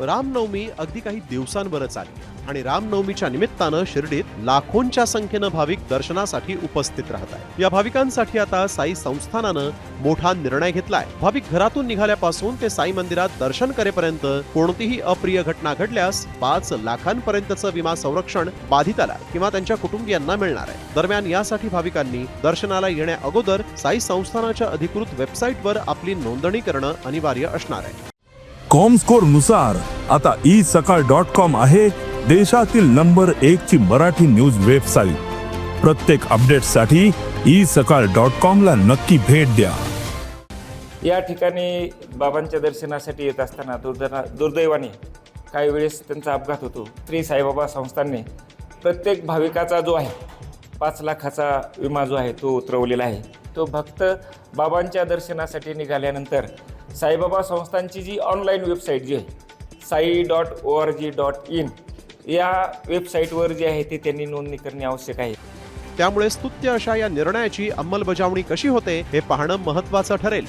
रामनवमी अगदी काही दिवसांवरच आली आणि रामनवमीच्या निमित्तानं शिर्डीत लाखोंच्या संख्येनं भाविक दर्शनासाठी उपस्थित राहत आहेत. या भाविकांसाठी आता साई संस्थानानं मोठा निर्णय घेतलाय. भाविक घरातून निघाल्यापासून ते साई मंदिरात दर्शन करेपर्यंत कोणतीही अप्रिय घटना घडल्यास 5 लाखांपर्यंतचं विमा संरक्षण बाधिताला किंवा त्यांच्या कुटुंबियांना मिळणार आहे. दरम्यान यासाठी भाविकांनी दर्शनाला येण्या अगोदर साई संस्थानाच्या अधिकृत वेबसाईटवर आपली नोंदणी करणं अनिवार्य असणार आहे. कॉमस्कोर नुसार आता isakal.com आहे देशातील नंबर 1 ची मराठी न्यूज वेबसाईट. प्रत्येक अपडेटसाठी isakal.com ला नक्की भेट द्या. या ठिकाणी बाबांच्या दर्शनासाठी येत असताना दुर्दैवाने काही वेळेस त्यांचा अपघात होतो. श्री साईबाबा संस्थानने प्रत्येक भाविकाचा जो आहे 5 लाखाचा विमा जो आहे तो उतरवलेला आहे. तो भक्त बाबांच्या दर्शनासाठी निघाल्यानंतर साईबाबा संस्थानची जी ऑनलाईन वेबसाईट जी आहे sai.org.in या वेबसाईटवर जे आहे ते त्यांनी नोंदणी करणे आवश्यक आहे. त्यामुळे स्तुत्य अशा या निर्णयाची अंमलबजावणी कशी होते हे पाहणं महत्त्वाचं ठरेल.